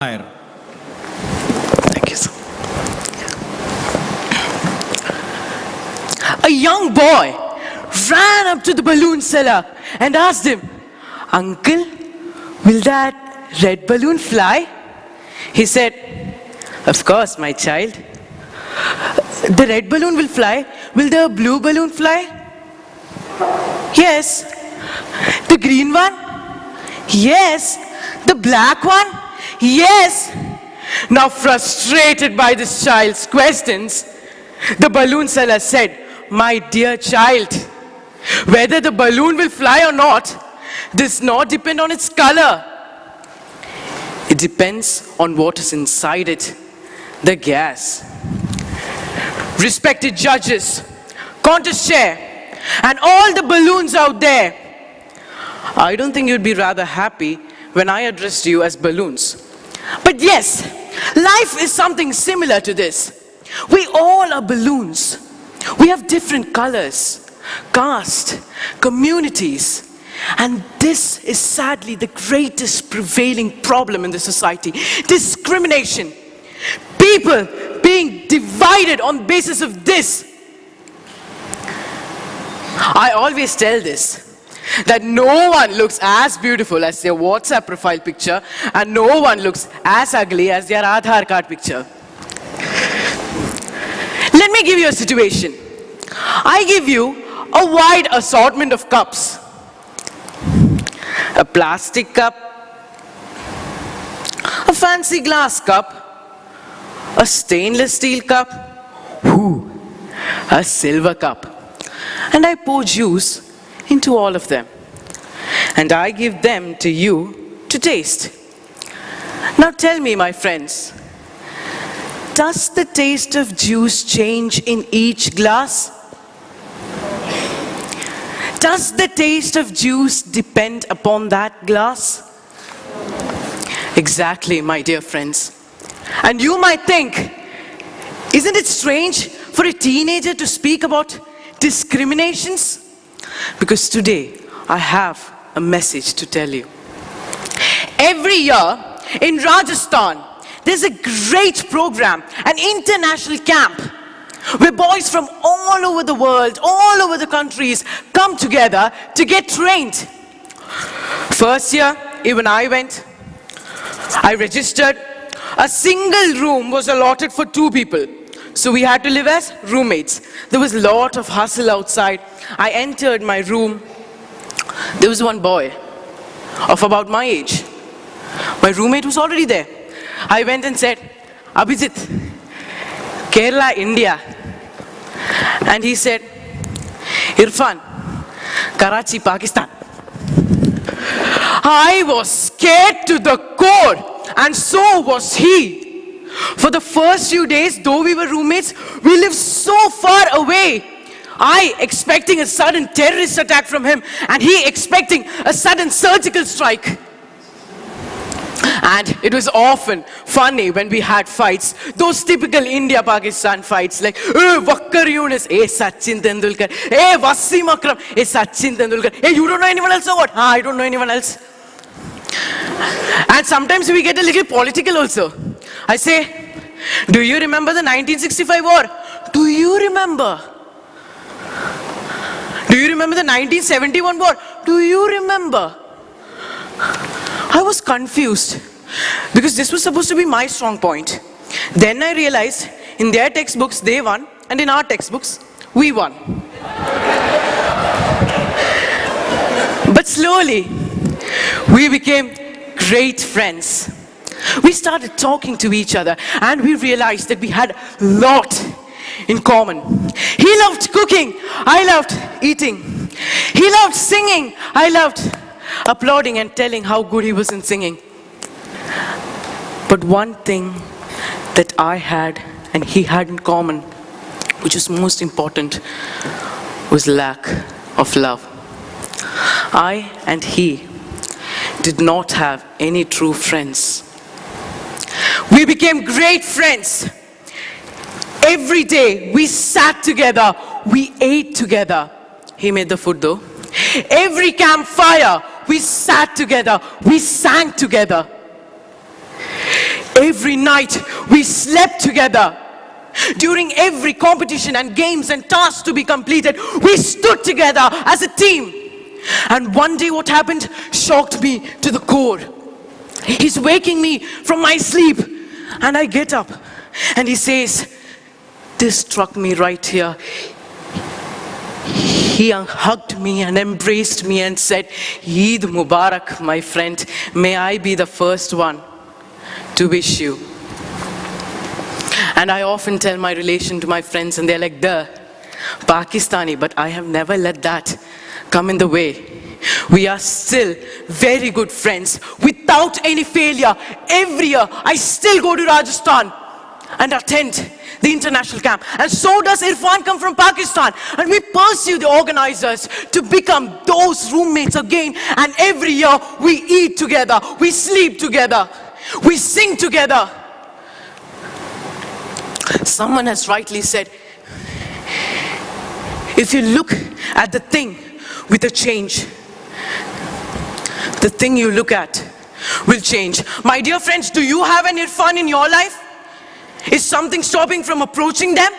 Nair. Thank you, sir. A young boy ran up to the balloon seller and asked him, "Uncle, will that red balloon fly?" He said, "Of course, my child. The red balloon will fly. Will the blue balloon fly?" "Yes." "The green one?" "Yes." "The black one?" "Yes." Now, frustrated by this child's questions, the balloon seller said, "My dear child, whether the balloon will fly or not does not depend on its color. It depends on what is inside it, the gas." Respected judges, contest chair, and all the balloons out there, I don't think you'd be rather happy when I addressed you as balloons. But yes, life is something similar to this. We all are balloons. We have different colors, caste, communities, and this is sadly the greatest prevailing problem in the society: discrimination. People being divided on the basis of this. I always tell this, that no one looks as beautiful as their WhatsApp profile picture, and no one looks as ugly as their Aadhaar card picture. Let me give you a situation. I give you a wide assortment of cups. A plastic cup, a fancy glass cup, a stainless steel cup, a silver cup. And I pour juice into all of them. And I give them to you to taste. Now tell me, my friends, does the taste of juice change in each glass? Does the taste of juice depend upon that glass? Exactly, my dear friends. And you might think, isn't it strange for a teenager to speak about discriminations? Because today, I have a message to tell you. Every year in Rajasthan, there's a great program, an international camp, where boys from all over the world, all over the countries, come together to get trained. First year, even I went. I registered. A single room was allotted for 2 people. So we had to live as roommates. There was a lot of hustle outside. I entered my room. There was one boy of about my age. My roommate was already there. I went and said, "Abhijith, Kerala, India." And he said, "Irfan, Karachi, Pakistan." I was scared to the core, and so was he. For the first few days, though we were roommates, we lived so far away. I expecting a sudden terrorist attack from him, and he expecting a sudden surgical strike. And it was often funny when we had fights, those typical India-Pakistan fights, like, Wakkar Yunus, Sachin Tendulkar, Wasim Akram, Sachin Tendulkar, you don't know anyone else or what? I don't know anyone else. And sometimes we get a little political also. I say, "Do you remember the 1965 war? Do you remember? Do you remember the 1971 war? Do you remember?" I was confused because this was supposed to be my strong point. Then I realized in their textbooks they won, and in our textbooks we won. But slowly we became great friends. We started talking to each other, and we realized that we had a lot in common. He loved cooking, I loved eating. He loved singing, I loved applauding and telling how good he was in singing. But one thing that I had and he had in common, which was most important, was lack of love. I and he did not have any true friends. We became great friends. Every day we sat together, we ate together. He made the food though. Every campfire we sat together, we sang together. Every night we slept together. During every competition and games and tasks to be completed, we stood together as a team. And one day what happened shocked me to the core. He's waking me from my sleep, and I get up and he says, this struck me right here. He hugged me and embraced me and said, Eid Mubarak, my friend. May I be the first one to wish you. And I often tell my relation to my friends, and they're like, duh, Pakistani, but I have never let that come in the way. We are still very good friends without any failure. Every year, I still go to Rajasthan and attend the international camp. And so does Irfan come from Pakistan. And we pursue the organizers to become those roommates again. And every year, we eat together, we sleep together, we sing together. Someone has rightly said, if you look at the thing with a change, the thing you look at will change. My dear friends, do you have an Irfan in your life? Is something stopping from approaching them?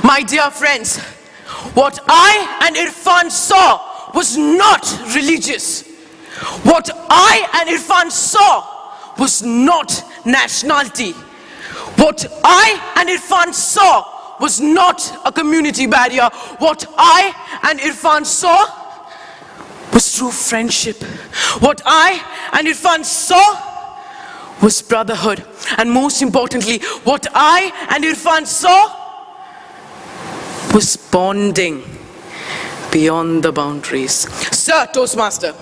My dear friends, what I and Irfan saw was not religious. What I and Irfan saw was not nationality. What I and Irfan saw was not a community barrier. What I and Irfan saw was true friendship. What I and Irfan saw was brotherhood. And most importantly, what I and Irfan saw was bonding beyond the boundaries. Sir, Toastmaster.